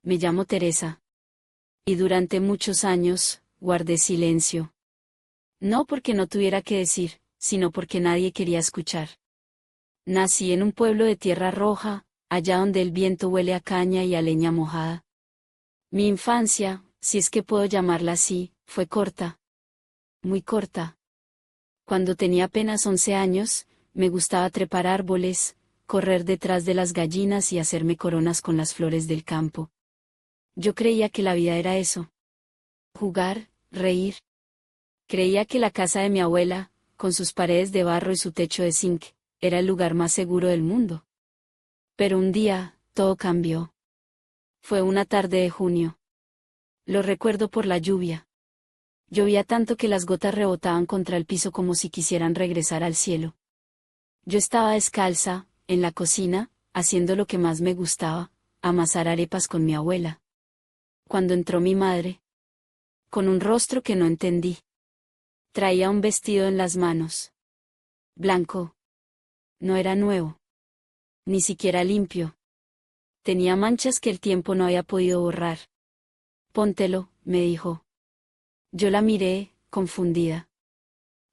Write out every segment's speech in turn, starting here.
Me llamo Teresa. Y durante muchos años, guardé silencio. No porque no tuviera que decir, sino porque nadie quería escuchar. Nací en un pueblo de tierra roja, allá donde el viento huele a caña y a leña mojada. Mi infancia, si es que puedo llamarla así, fue corta. Muy corta. Cuando tenía apenas 11 años, me gustaba trepar árboles, correr detrás de las gallinas y hacerme coronas con las flores del campo. Yo creía que la vida era eso. Jugar, reír. Creía que la casa de mi abuela, con sus paredes de barro y su techo de zinc, era el lugar más seguro del mundo. Pero un día, todo cambió. Fue una tarde de junio. Lo recuerdo por la lluvia. Llovía tanto que las gotas rebotaban contra el piso como si quisieran regresar al cielo. Yo estaba descalza, en la cocina, haciendo lo que más me gustaba, amasar arepas con mi abuela. Cuando entró mi madre. Con un rostro que no entendí. Traía un vestido en las manos. Blanco. No era nuevo. Ni siquiera limpio. Tenía manchas que el tiempo no había podido borrar. Póntelo, me dijo. Yo la miré, confundida.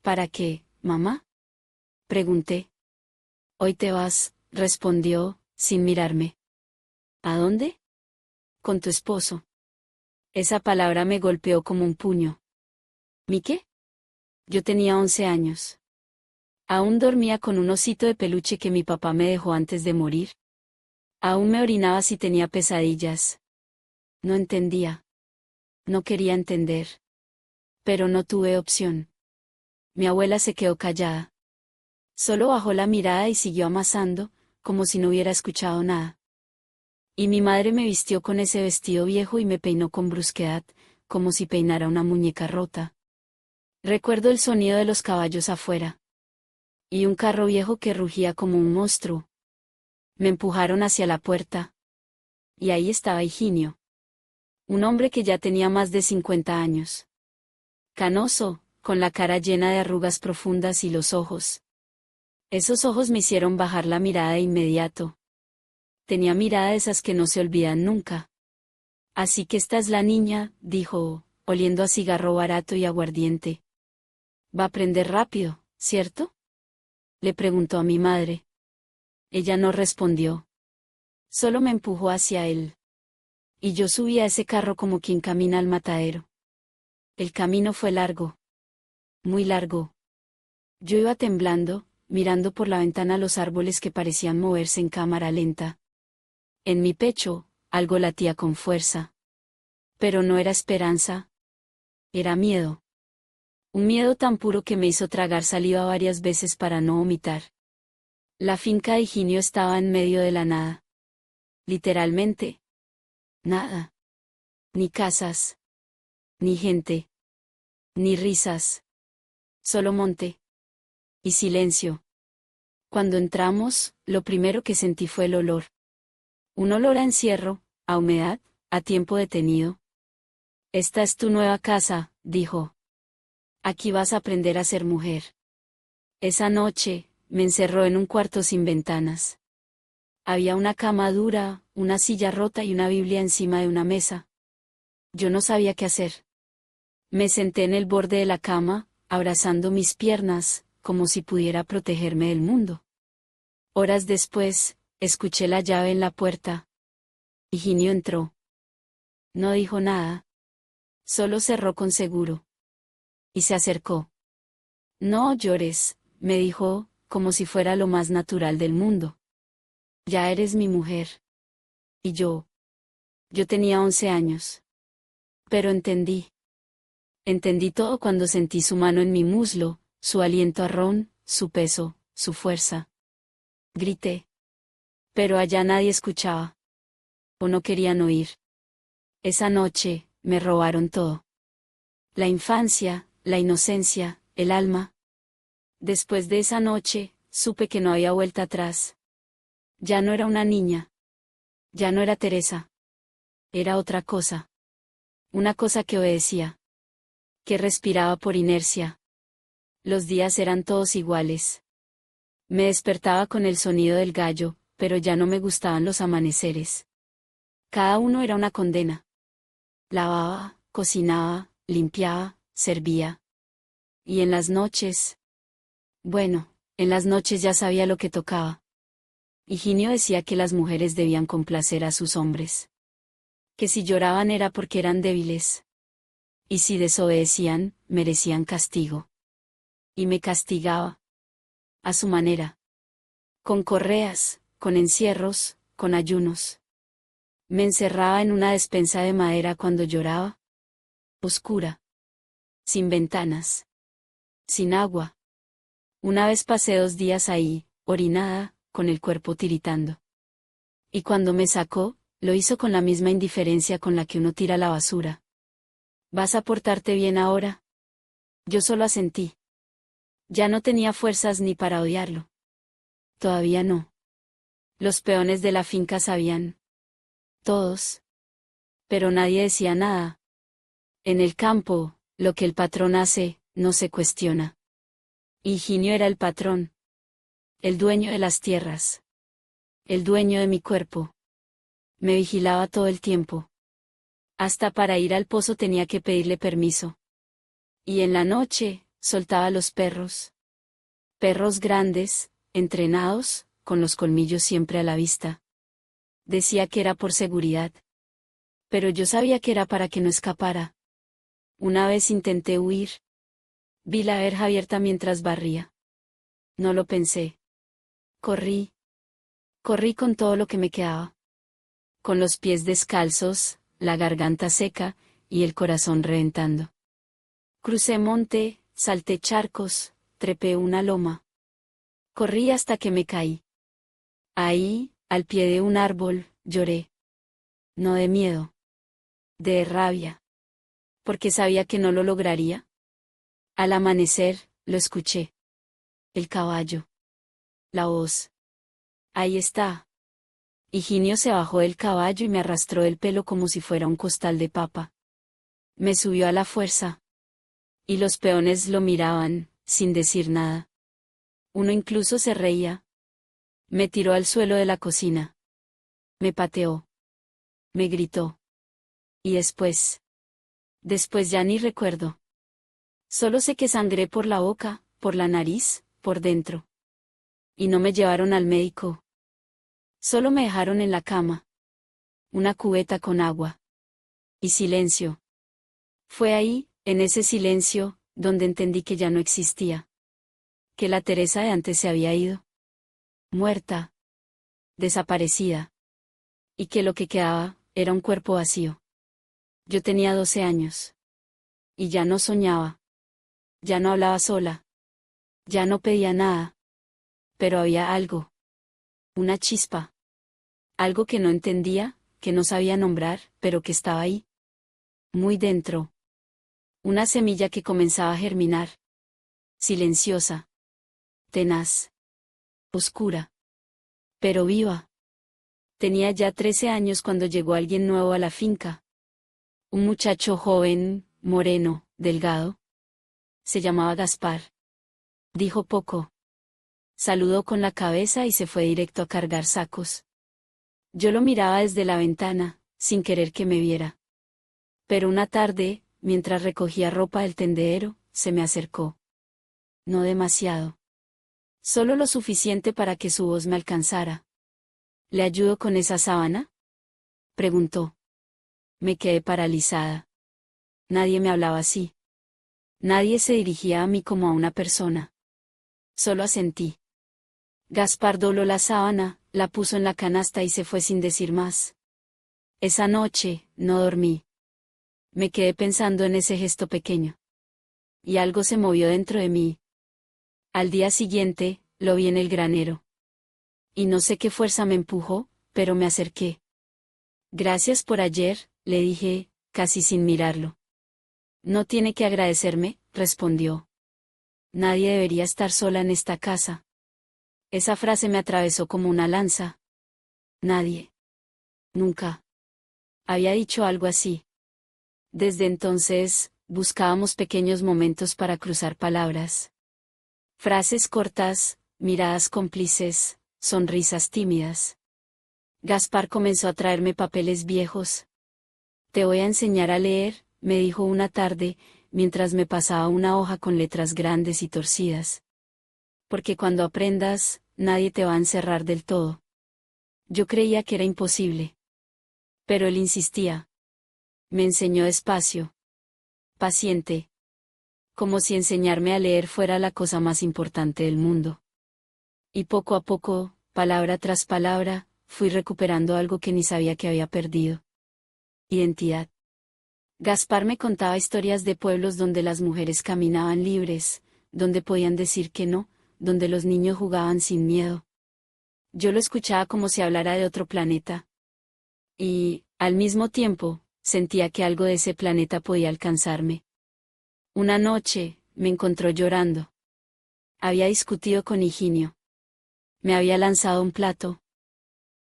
¿Para qué, mamá? Pregunté. Hoy te vas, respondió, sin mirarme. ¿A dónde? Con tu esposo. Esa palabra me golpeó como un puño. ¿Mi qué? Yo tenía 11 años. Aún dormía con un osito de peluche que mi papá me dejó antes de morir. Aún me orinaba si tenía pesadillas. No entendía. No quería entender. Pero no tuve opción. Mi abuela se quedó callada. Solo bajó la mirada y siguió amasando, como si no hubiera escuchado nada. Y mi madre me vistió con ese vestido viejo y me peinó con brusquedad, como si peinara una muñeca rota. Recuerdo el sonido de los caballos afuera. Y un carro viejo que rugía como un monstruo. Me empujaron hacia la puerta. Y ahí estaba Higinio. Un hombre que ya tenía más de 50 años. Canoso, con la cara llena de arrugas profundas y los ojos. Esos ojos me hicieron bajar la mirada de inmediato. Tenía mirada de esas que no se olvidan nunca. Así que esta es la niña, dijo, oliendo a cigarro barato y aguardiente. Va a aprender rápido, ¿cierto? Le preguntó a mi madre. Ella no respondió. Solo me empujó hacia él. Y yo subí a ese carro como quien camina al matadero. El camino fue largo. Muy largo. Yo iba temblando, mirando por la ventana los árboles que parecían moverse en cámara lenta. En mi pecho, algo latía con fuerza. Pero no era esperanza. Era miedo. Un miedo tan puro que me hizo tragar saliva varias veces para no vomitar. La finca de Higinio estaba en medio de la nada. Literalmente. Nada. Ni casas. Ni gente. Ni risas. Solo monte. Y silencio. Cuando entramos, lo primero que sentí fue el olor. Un olor a encierro, a humedad, a tiempo detenido. Esta es tu nueva casa, dijo. Aquí vas a aprender a ser mujer. Esa noche, me encerró en un cuarto sin ventanas. Había una cama dura, una silla rota y una Biblia encima de una mesa. Yo no sabía qué hacer. Me senté en el borde de la cama, abrazando mis piernas, como si pudiera protegerme del mundo. Horas después, escuché la llave en la puerta. Higinio entró. No dijo nada. Solo cerró con seguro. Y se acercó. No llores, me dijo, como si fuera lo más natural del mundo. Ya eres mi mujer. Y yo. Yo tenía 11 años. Pero entendí. Entendí todo cuando sentí su mano en mi muslo, su aliento a ron, su peso, su fuerza. Grité. Pero allá nadie escuchaba. O no querían oír. Esa noche, me robaron todo. La infancia, la inocencia, el alma. Después de esa noche, supe que no había vuelta atrás. Ya no era una niña. Ya no era Teresa. Era otra cosa. Una cosa que obedecía. Que respiraba por inercia. Los días eran todos iguales. Me despertaba con el sonido del gallo, pero ya no me gustaban los amaneceres. Cada uno era una condena. Lavaba, cocinaba, limpiaba, servía. Y en las noches. Bueno, en las noches ya sabía lo que tocaba. Higinio decía que las mujeres debían complacer a sus hombres. Que si lloraban era porque eran débiles. Y si desobedecían, merecían castigo. Y me castigaba. A su manera. Con correas, con encierros, con ayunos. Me encerraba en una despensa de madera cuando lloraba. Oscura. Sin ventanas. Sin agua. Una vez pasé 2 días ahí, orinada, con el cuerpo tiritando. Y cuando me sacó, lo hizo con la misma indiferencia con la que uno tira la basura. ¿Vas a portarte bien ahora? Yo solo asentí. Ya no tenía fuerzas ni para odiarlo. Todavía no. Los peones de la finca sabían. Todos. Pero nadie decía nada. En el campo, lo que el patrón hace, no se cuestiona. Higinio era el patrón. El dueño de las tierras. El dueño de mi cuerpo. Me vigilaba todo el tiempo. Hasta para ir al pozo tenía que pedirle permiso. Y en la noche, soltaba a los perros. Perros grandes, entrenados, con los colmillos siempre a la vista. Decía que era por seguridad. Pero yo sabía que era para que no escapara. Una vez intenté huir. Vi la verja abierta mientras barría. No lo pensé. Corrí. Corrí con todo lo que me quedaba. Con los pies descalzos, la garganta seca, y el corazón reventando. Crucé monte, salté charcos, trepé una loma. Corrí hasta que me caí. Ahí, al pie de un árbol, lloré. No de miedo. De rabia. Porque sabía que no lo lograría. Al amanecer, lo escuché. El caballo. La voz. Ahí está. Higinio se bajó del caballo y me arrastró el pelo como si fuera un costal de papa. Me subió a la fuerza. Y los peones lo miraban, sin decir nada. Uno incluso se reía. Me tiró al suelo de la cocina. Me pateó. Me gritó. Y después. Después ya ni recuerdo. Solo sé que sangré por la boca, por la nariz, por dentro. Y no me llevaron al médico. Solo me dejaron en la cama. Una cubeta con agua. Y silencio. Fue ahí, en ese silencio, donde entendí que ya no existía. Que la Teresa de antes se había ido. Muerta. Desaparecida. Y que lo que quedaba, era un cuerpo vacío. Yo tenía 12 años. Y ya no soñaba. Ya no hablaba sola. Ya no pedía nada. Pero había algo. Una chispa. Algo que no entendía, que no sabía nombrar, pero que estaba ahí. Muy dentro. Una semilla que comenzaba a germinar. Silenciosa. Tenaz. Oscura. Pero viva. Tenía ya 13 años cuando llegó alguien nuevo a la finca. Un muchacho joven, moreno, delgado. Se llamaba Gaspar. Dijo poco. Saludó con la cabeza y se fue directo a cargar sacos. Yo lo miraba desde la ventana, sin querer que me viera. Pero una tarde, mientras recogía ropa del tendedero, se me acercó. No demasiado. Solo lo suficiente para que su voz me alcanzara. ¿Le ayudo con esa sábana?, preguntó. Me quedé paralizada. Nadie me hablaba así. Nadie se dirigía a mí como a una persona. Solo asentí. Gaspar dobló la sábana, la puso en la canasta y se fue sin decir más. Esa noche, no dormí. Me quedé pensando en ese gesto pequeño. Y algo se movió dentro de mí. Al día siguiente, lo vi en el granero. Y no sé qué fuerza me empujó, pero me acerqué. Gracias por ayer, le dije, casi sin mirarlo. No tiene que agradecerme, respondió. Nadie debería estar sola en esta casa. Esa frase me atravesó como una lanza. Nadie. Nunca. Había dicho algo así. Desde entonces, buscábamos pequeños momentos para cruzar palabras. Frases cortas, miradas cómplices, sonrisas tímidas. Gaspar comenzó a traerme papeles viejos. Te voy a enseñar a leer, me dijo una tarde, mientras me pasaba una hoja con letras grandes y torcidas. Porque cuando aprendas, nadie te va a encerrar del todo. Yo creía que era imposible. Pero él insistía. Me enseñó despacio. Paciente. Como si enseñarme a leer fuera la cosa más importante del mundo. Y poco a poco, palabra tras palabra, fui recuperando algo que ni sabía que había perdido. Identidad. Gaspar me contaba historias de pueblos donde las mujeres caminaban libres, donde podían decir que no, donde los niños jugaban sin miedo. Yo lo escuchaba como si hablara de otro planeta. Y, al mismo tiempo, sentía que algo de ese planeta podía alcanzarme. Una noche, me encontró llorando. Había discutido con Higinio. Me había lanzado un plato.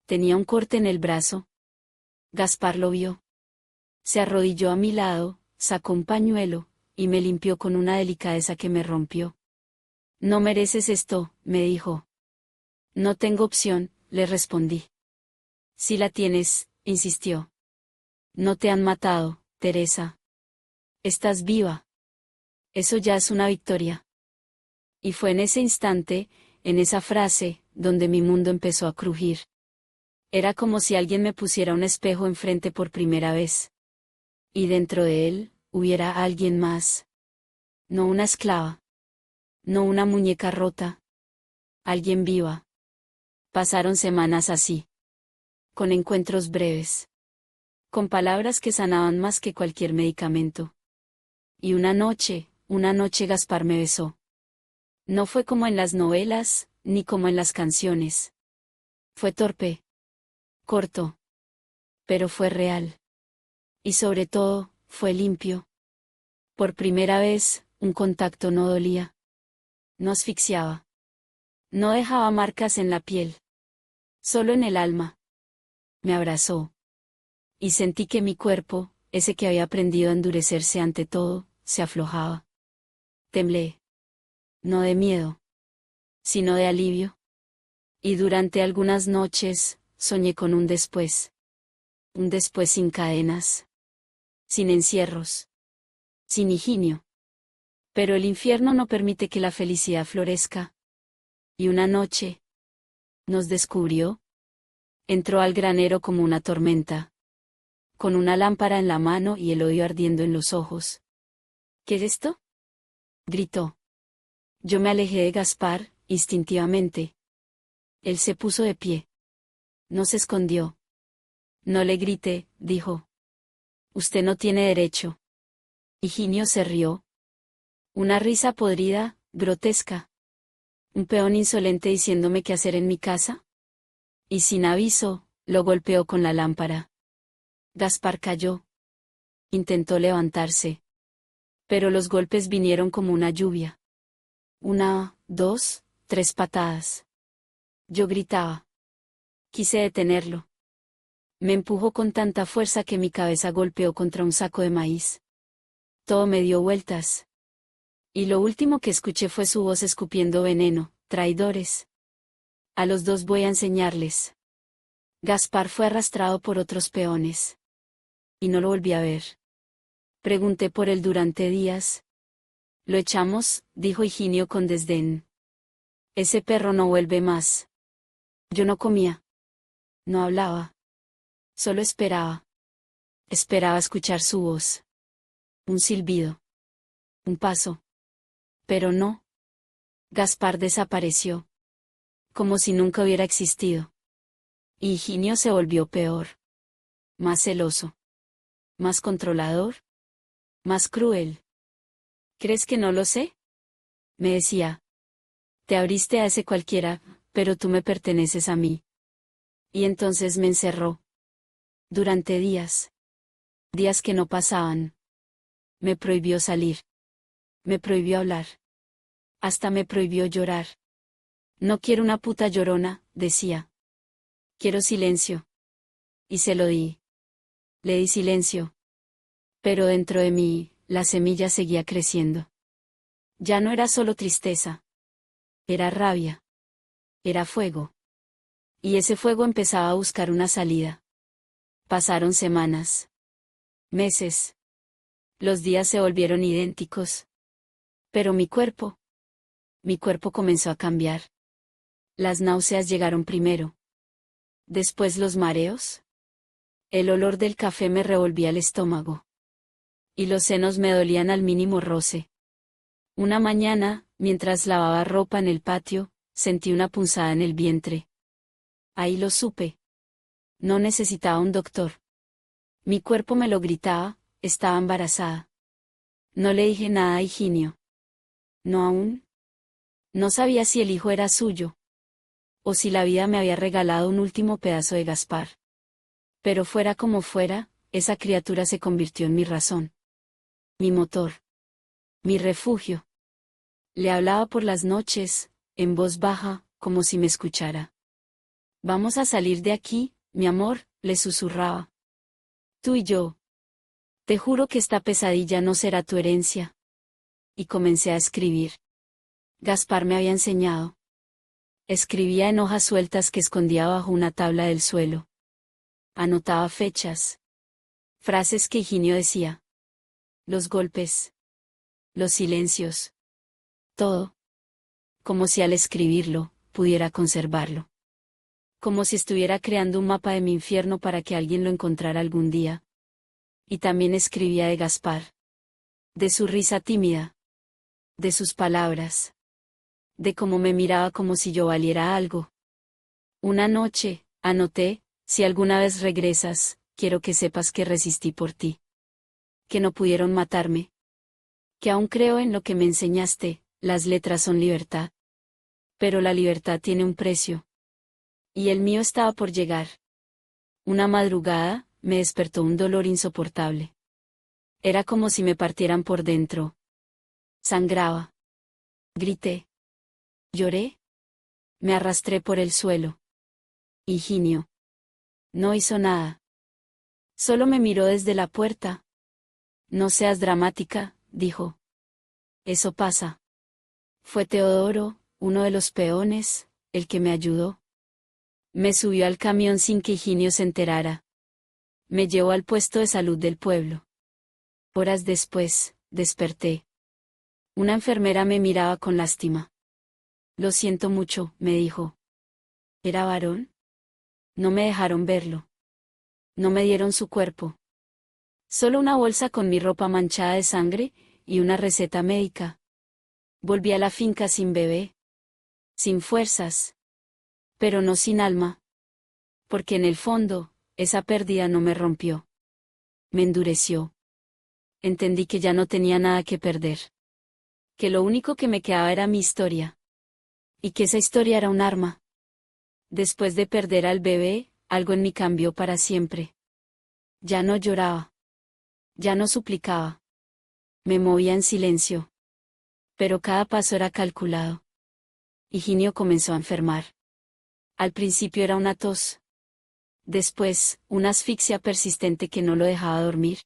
Tenía un corte en el brazo. Gaspar lo vio. Se arrodilló a mi lado, sacó un pañuelo, y me limpió con una delicadeza que me rompió. No mereces esto, me dijo. No tengo opción, le respondí. Si la tienes, insistió. No te han matado, Teresa. Estás viva. Eso ya es una victoria. Y fue en ese instante, en esa frase, donde mi mundo empezó a crujir. Era como si alguien me pusiera un espejo enfrente por primera vez. Y dentro de él, hubiera alguien más. No una esclava. No una muñeca rota. Alguien viva. Pasaron semanas así. Con encuentros breves. Con palabras que sanaban más que cualquier medicamento. Y una noche Gaspar me besó. No fue como en las novelas, ni como en las canciones. Fue torpe. Corto. Pero fue real. Y sobre todo, fue limpio. Por primera vez, un contacto no dolía. No asfixiaba. No dejaba marcas en la piel. Solo en el alma. Me abrazó. Y sentí que mi cuerpo, ese que había aprendido a endurecerse ante todo, se aflojaba. Temblé. No de miedo, sino de alivio. Y durante algunas noches, soñé con un después. Un después sin cadenas. Sin encierros. Sin Higinio. Pero el infierno no permite que la felicidad florezca. Y una noche, nos descubrió. Entró al granero como una tormenta. Con una lámpara en la mano y el odio ardiendo en los ojos. ¿Qué es esto?, gritó. Yo me alejé de Gaspar, instintivamente. Él se puso de pie. No se escondió. No le grite, dijo. Usted no tiene derecho. Higinio se rió. Una risa podrida, grotesca. Un peón insolente diciéndome qué hacer en mi casa. Y sin aviso, lo golpeó con la lámpara. Gaspar cayó. Intentó levantarse. Pero los golpes vinieron como una lluvia. 1, 2, 3 patadas. Yo gritaba. Quise detenerlo. Me empujó con tanta fuerza que mi cabeza golpeó contra un saco de maíz. Todo me dio vueltas. Y lo último que escuché fue su voz escupiendo veneno. Traidores. A los dos voy a enseñarles. Gaspar fue arrastrado por otros peones. Y no lo volví a ver. Pregunté por él durante días. Lo echamos, dijo Higinio con desdén. Ese perro no vuelve más. Yo no comía. No hablaba. Solo esperaba. Esperaba escuchar su voz. Un silbido. Un paso. Pero no. Gaspar desapareció. Como si nunca hubiera existido. Y Higinio se volvió peor. Más celoso. Más controlador. Más cruel. ¿Crees que no lo sé?, me decía. Te abriste a ese cualquiera, pero tú me perteneces a mí. Y entonces me encerró. Durante días. Días que no pasaban. Me prohibió salir. Me prohibió hablar. Hasta me prohibió llorar. No quiero una puta llorona, decía. Quiero silencio. Y se lo di. Le di silencio. Pero dentro de mí, la semilla seguía creciendo. Ya no era solo tristeza. Era rabia. Era fuego. Y ese fuego empezaba a buscar una salida. Pasaron semanas. Meses. Los días se volvieron idénticos. Pero mi cuerpo comenzó a cambiar. Las náuseas llegaron primero. Después los mareos. El olor del café me revolvía el estómago. Y los senos me dolían al mínimo roce. Una mañana, mientras lavaba ropa en el patio, sentí una punzada en el vientre. Ahí lo supe. No necesitaba un doctor. Mi cuerpo me lo gritaba, estaba embarazada. No le dije nada a Higinio. No aún. No sabía si el hijo era suyo. O si la vida me había regalado un último pedazo de Gaspar. Pero fuera como fuera, esa criatura se convirtió en mi razón. Mi motor. Mi refugio. Le hablaba por las noches, en voz baja, como si me escuchara. Vamos a salir de aquí, mi amor, le susurraba. Tú y yo. Te juro que esta pesadilla no será tu herencia. Y comencé a escribir. Gaspar me había enseñado. Escribía en hojas sueltas que escondía bajo una tabla del suelo. Anotaba fechas. Frases que Higinio decía. Los golpes. Los silencios. Todo. Como si al escribirlo, pudiera conservarlo. Como si estuviera creando un mapa de mi infierno para que alguien lo encontrara algún día. Y también escribía de Gaspar. De su risa tímida. De sus palabras. De cómo me miraba como si yo valiera algo. Una noche, anoté, si alguna vez regresas, quiero que sepas que resistí por ti. Que no pudieron matarme. Que aún creo en lo que me enseñaste, las letras son libertad. Pero la libertad tiene un precio. Y el mío estaba por llegar. Una madrugada, me despertó un dolor insoportable. Era como si me partieran por dentro. Sangraba. Grité. Lloré. Me arrastré por el suelo. Higinio. No hizo nada. Solo me miró desde la puerta. No seas dramática, dijo. Eso pasa. Fue Teodoro, uno de los peones, el que me ayudó. Me subió al camión sin que Higinio se enterara. Me llevó al puesto de salud del pueblo. Horas después, desperté. Una enfermera me miraba con lástima. Lo siento mucho, me dijo. ¿Era varón? No me dejaron verlo. No me dieron su cuerpo. Solo una bolsa con mi ropa manchada de sangre, y una receta médica. Volví a la finca sin bebé. Sin fuerzas. Pero no sin alma. Porque en el fondo, esa pérdida no me rompió. Me endureció. Entendí que ya no tenía nada que perder. Que lo único que me quedaba era mi historia. Y que esa historia era un arma. Después de perder al bebé, algo en mí cambió para siempre. Ya no lloraba. Ya no suplicaba. Me movía en silencio. Pero cada paso era calculado. Higinio comenzó a enfermar. Al principio era una tos. Después, una asfixia persistente que no lo dejaba dormir.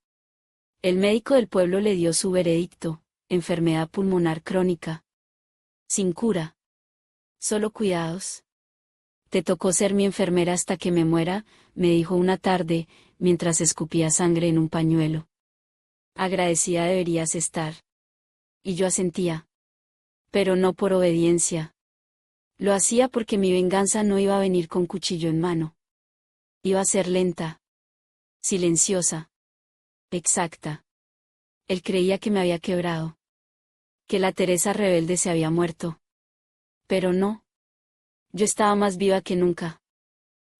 El médico del pueblo le dio su veredicto, enfermedad pulmonar crónica. Sin cura. Solo cuidados. Te tocó ser mi enfermera hasta que me muera, me dijo una tarde, mientras escupía sangre en un pañuelo. Agradecida deberías estar. Y yo asentía. Pero no por obediencia. Lo hacía porque mi venganza no iba a venir con cuchillo en mano. Iba a ser lenta. Silenciosa. Exacta. Él creía que me había quebrado. Que la Teresa rebelde se había muerto. Pero no. Yo estaba más viva que nunca.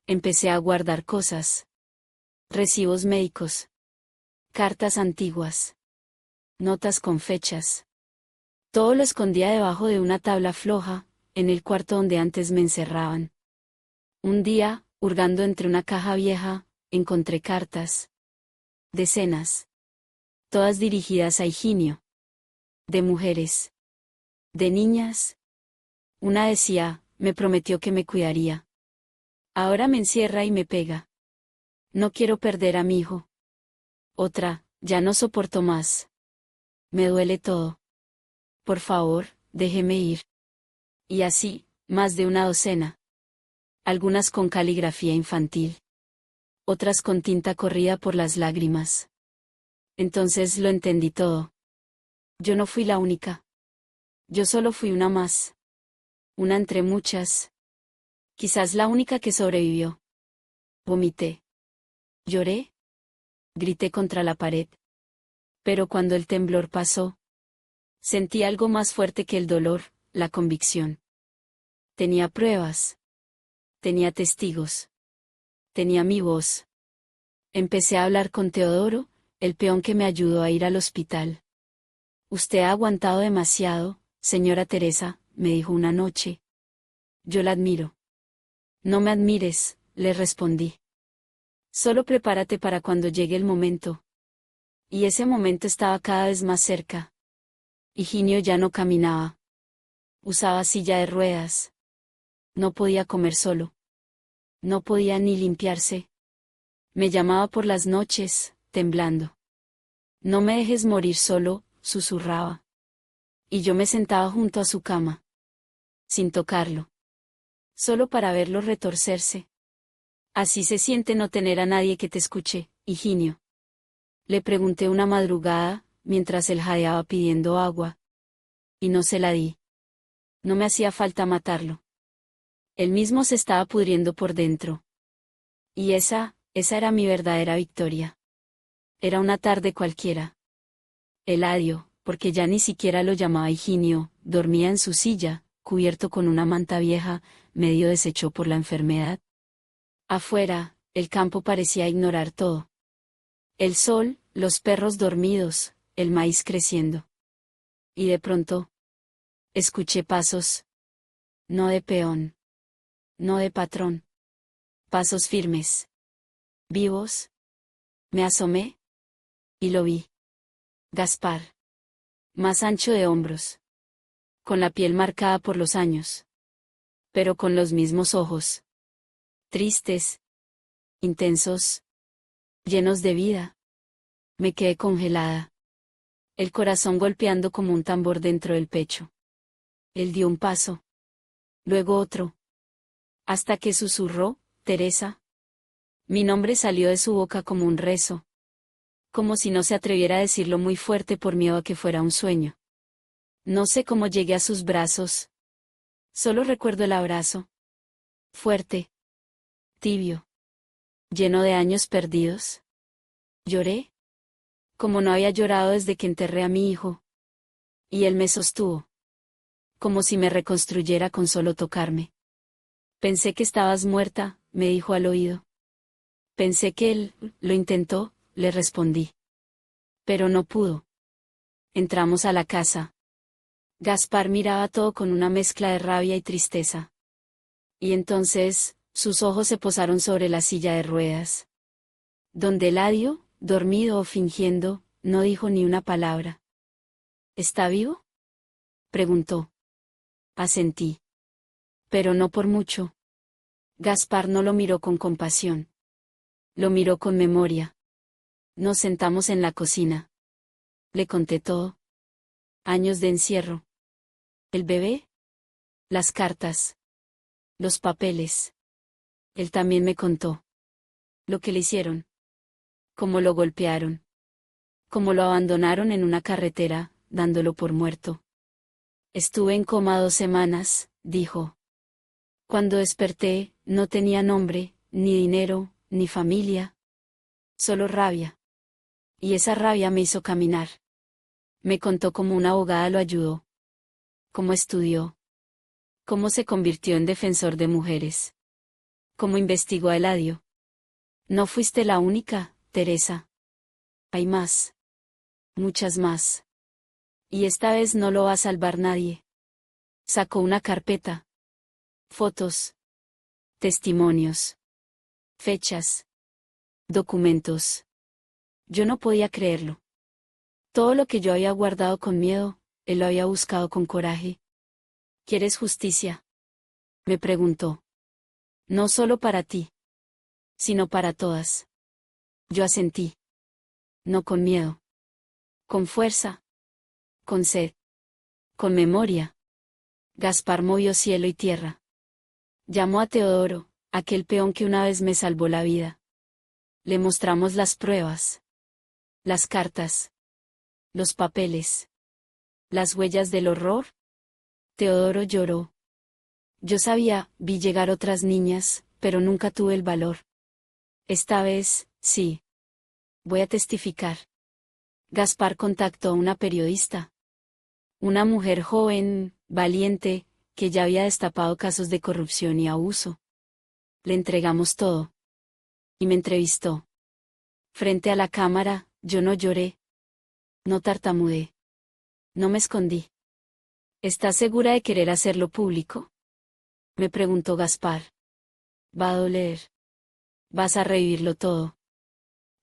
Empecé a guardar cosas. Recibos médicos. Cartas antiguas. Notas con fechas. Todo lo escondía debajo de una tabla floja, en el cuarto donde antes me encerraban. Un día, hurgando entre una caja vieja, encontré cartas. Decenas. Todas dirigidas a Higinio. De mujeres. De niñas. Una decía, me prometió que me cuidaría. Ahora me encierra y me pega. No quiero perder a mi hijo. Otra, ya no soporto más. Me duele todo. Por favor, déjeme ir. Y así, más de una docena. algunas con caligrafía infantil, otras con tinta corrida por las lágrimas. Entonces lo entendí todo. Yo no fui la única. Yo solo fui una más. Una entre muchas. Quizás la única que sobrevivió. Vomité. Lloré. Grité contra la pared. Pero cuando el temblor pasó, sentí algo más fuerte que el dolor, la convicción. Tenía pruebas. Tenía testigos. Tenía mi voz. Empecé a hablar con Teodoro, el peón que me ayudó a ir al hospital. Usted ha aguantado demasiado, señora Teresa, me dijo una noche. Yo la admiro. No me admires, le respondí. Solo prepárate para cuando llegue el momento. Y ese momento estaba cada vez más cerca. Higinio ya no caminaba. Usaba silla de ruedas. No podía comer solo. No podía ni limpiarse. Me llamaba por las noches, temblando. No me dejes morir solo, susurraba. Y yo me sentaba junto a su cama. Sin tocarlo. Solo para verlo retorcerse. Así se siente no tener a nadie que te escuche, Higinio. Le pregunté una madrugada, mientras él jadeaba pidiendo agua. Y no se la di. No me hacía falta matarlo. Él mismo se estaba pudriendo por dentro. Y esa era mi verdadera victoria. Era una tarde cualquiera. Eladio, porque ya ni siquiera lo llamaba Higinio, dormía en su silla, cubierto con una manta vieja, medio deshecho por la enfermedad. Afuera, el campo parecía ignorar todo. El sol, los perros dormidos, el maíz creciendo. Y de pronto, escuché pasos. No de peón. No de patrón. Pasos firmes. Vivos. Me asomé. Y lo vi. Gaspar. Más ancho de hombros. Con la piel marcada por los años. Pero con los mismos ojos. Tristes. Intensos. Llenos de vida. Me quedé congelada. El corazón golpeando como un tambor dentro del pecho. Él dio un paso. Luego otro. Hasta que susurró, Teresa. Mi nombre salió de su boca como un rezo. Como si no se atreviera a decirlo muy fuerte por miedo a que fuera un sueño. No sé cómo llegué a sus brazos. Solo recuerdo el abrazo. Fuerte. Tibio. Lleno de años perdidos. Lloré. Como no había llorado desde que enterré a mi hijo. Y él me sostuvo. Como si me reconstruyera con solo tocarme. Pensé que estabas muerta, me dijo al oído. Pensé que él lo intentó, le respondí. Pero no pudo. Entramos a la casa. Gaspar miraba todo con una mezcla de rabia y tristeza. Y entonces, sus ojos se posaron sobre la silla de ruedas. Don Eladio, dormido o fingiendo, no dijo ni una palabra. ¿Está vivo? Preguntó. Asentí. Pero no por mucho. Gaspar no lo miró con compasión. Lo miró con memoria. Nos sentamos en la cocina. Le conté todo. Años de encierro. El bebé. Las cartas. Los papeles. Él también me contó. Lo que le hicieron. Cómo lo golpearon. Cómo lo abandonaron en una carretera, dándolo por muerto. Estuve en coma 2 semanas, dijo. Cuando desperté, no tenía nombre, ni dinero, ni familia. Solo rabia. Y esa rabia me hizo caminar. Me contó cómo una abogada lo ayudó. Cómo estudió. Cómo se convirtió en defensor de mujeres. Cómo investigó a Eladio. No fuiste la única, Teresa. Hay más. Muchas más. Y esta vez no lo va a salvar nadie. Sacó una carpeta. Fotos. Testimonios. Fechas. Documentos. Yo no podía creerlo. Todo lo que yo había guardado con miedo, él lo había buscado con coraje. ¿Quieres justicia? Me preguntó. No solo para ti, sino para todas. Yo asentí. No con miedo. Con fuerza. Con sed. Con memoria. Gaspar movió cielo y tierra. Llamó a Teodoro, aquel peón que una vez me salvó la vida. Le mostramos las pruebas. Las cartas. Los papeles. Las huellas del horror. Teodoro lloró. Yo sabía, vi llegar otras niñas, pero nunca tuve el valor. Esta vez, sí. Voy a testificar. Gaspar contactó a una periodista. Una mujer joven, valiente, que ya había destapado casos de corrupción y abuso. Le entregamos todo. Y me entrevistó. Frente a la cámara, yo no lloré. No tartamudeé. No me escondí. ¿Estás segura de querer hacerlo público? Me preguntó Gaspar. Va a doler. Vas a revivirlo todo.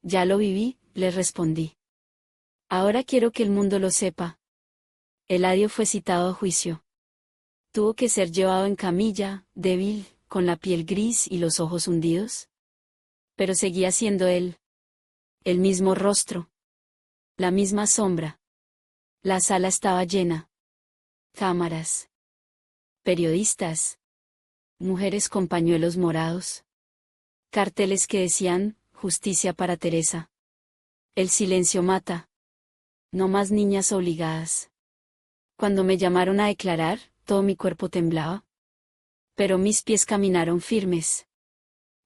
Ya lo viví, le respondí. Ahora quiero que el mundo lo sepa. Eladio fue citado a juicio. Tuvo que ser llevado en camilla, débil, con la piel gris y los ojos hundidos. Pero seguía siendo él. El mismo rostro. La misma sombra. La sala estaba llena. Cámaras. Periodistas. Mujeres con pañuelos morados. Carteles que decían, justicia para Teresa. El silencio mata. No más niñas obligadas. Cuando me llamaron a declarar, todo mi cuerpo temblaba. Pero mis pies caminaron firmes.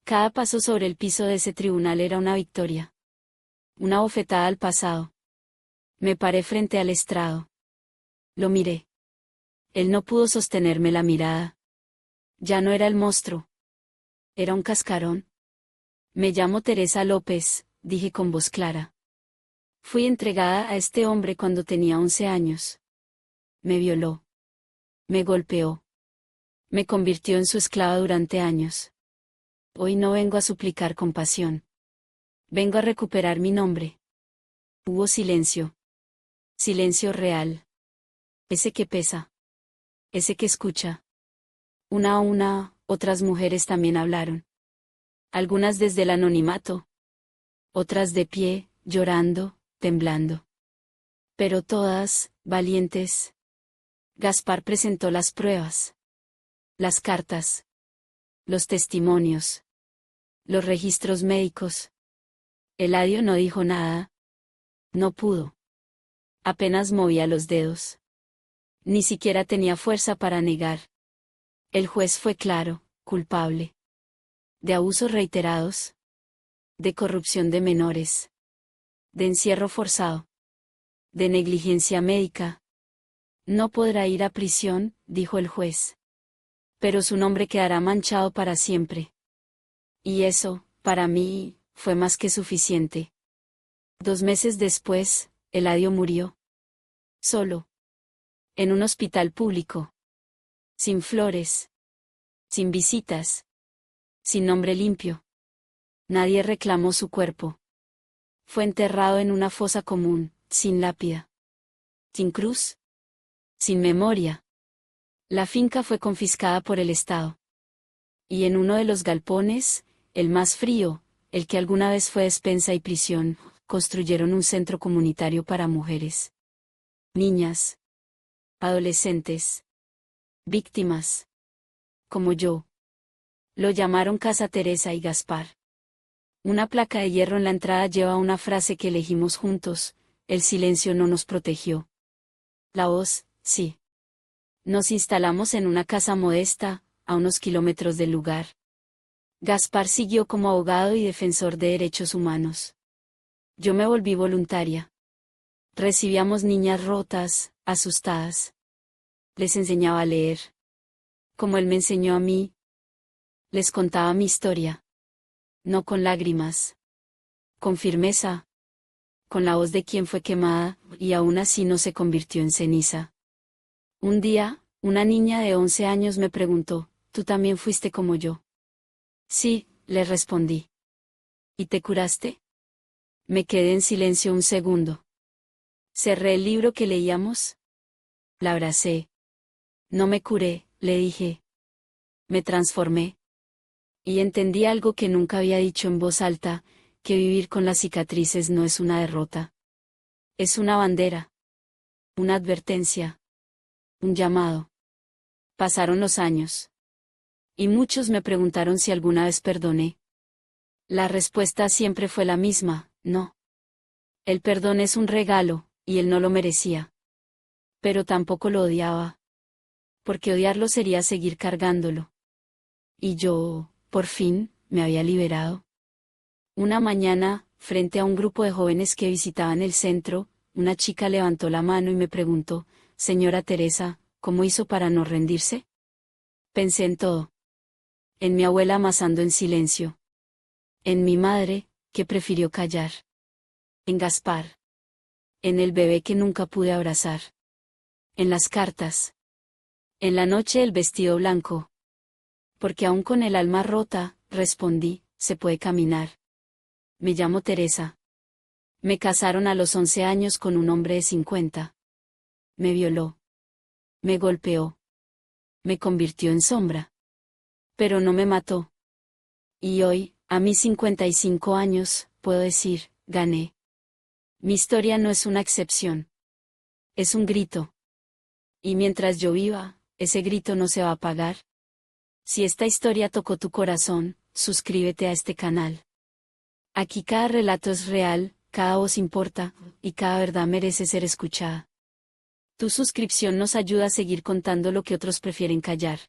Cada paso sobre el piso de ese tribunal era una victoria. Una bofetada al pasado. Me paré frente al estrado. Lo miré. Él no pudo sostenerme la mirada. Ya no era el monstruo. Era un cascarón. Me llamo Teresa López, dije con voz clara. Fui entregada a este hombre cuando tenía 11 años. Me violó. Me golpeó. Me convirtió en su esclava durante años. Hoy no vengo a suplicar compasión. Vengo a recuperar mi nombre. Hubo silencio. Silencio real. Ese que pesa. Ese que escucha. Una a una, otras mujeres también hablaron. Algunas desde el anonimato. Otras de pie, llorando, temblando. Pero todas, valientes. Gaspar presentó las pruebas. Las cartas. Los testimonios. Los registros médicos. Eladio no dijo nada. No pudo. Apenas movía los dedos. Ni siquiera tenía fuerza para negar. El juez fue claro, culpable. De abusos reiterados. De corrupción de menores. De encierro forzado. De negligencia médica. No podrá ir a prisión, dijo el juez. Pero su nombre quedará manchado para siempre. Y eso, para mí, fue más que suficiente. 2 meses después, Eladio murió. Solo. En un hospital público. Sin flores. Sin visitas. Sin nombre limpio. Nadie reclamó su cuerpo. Fue enterrado en una fosa común, sin lápida. Sin cruz. Sin memoria. La finca fue confiscada por el Estado. Y en uno de los galpones, el más frío, el que alguna vez fue despensa y prisión, construyeron un centro comunitario para mujeres. Niñas. Adolescentes. Víctimas. Como yo. Lo llamaron Casa Teresa y Gaspar. Una placa de hierro en la entrada lleva una frase que elegimos juntos: el silencio no nos protegió. La voz, sí. Nos instalamos en una casa modesta, a unos kilómetros del lugar. Gaspar siguió como abogado y defensor de derechos humanos. Yo me volví voluntaria. Recibíamos niñas rotas, asustadas. Les enseñaba a leer. Como él me enseñó a mí. Les contaba mi historia. No con lágrimas. Con firmeza. Con la voz de quien fue quemada, y aún así no se convirtió en ceniza. Un día, una niña de 11 años me preguntó: ¿tú también fuiste como yo? Sí, le respondí. ¿Y te curaste? Me quedé en silencio un segundo. Cerré el libro que leíamos. La abracé. No me curé, le dije. Me transformé. Y entendí algo que nunca había dicho en voz alta, que vivir con las cicatrices no es una derrota. Es una bandera. Una advertencia. Un llamado. Pasaron los años. Y muchos me preguntaron si alguna vez perdoné. La respuesta siempre fue la misma, no. El perdón es un regalo, y él no lo merecía. Pero tampoco lo odiaba. Porque odiarlo sería seguir cargándolo. Y yo, por fin, me había liberado. Una mañana, frente a un grupo de jóvenes que visitaban el centro, una chica levantó la mano y me preguntó, «Señora Teresa, ¿cómo hizo para no rendirse?» Pensé en todo. En mi abuela amasando en silencio. En mi madre, que prefirió callar. En Gaspar. En el bebé que nunca pude abrazar. En las cartas. En la noche el vestido blanco. Porque aún con el alma rota, respondí, se puede caminar. Me llamo Teresa. Me casaron a los 11 años con un hombre de 50. Me violó. Me golpeó. Me convirtió en sombra. Pero no me mató. Y hoy, a mis 55 años, puedo decir, gané. Mi historia no es una excepción. Es un grito. Y mientras yo viva, ese grito no se va a apagar. Si esta historia tocó tu corazón, suscríbete a este canal. Aquí cada relato es real, cada voz importa, y cada verdad merece ser escuchada. Tu suscripción nos ayuda a seguir contando lo que otros prefieren callar.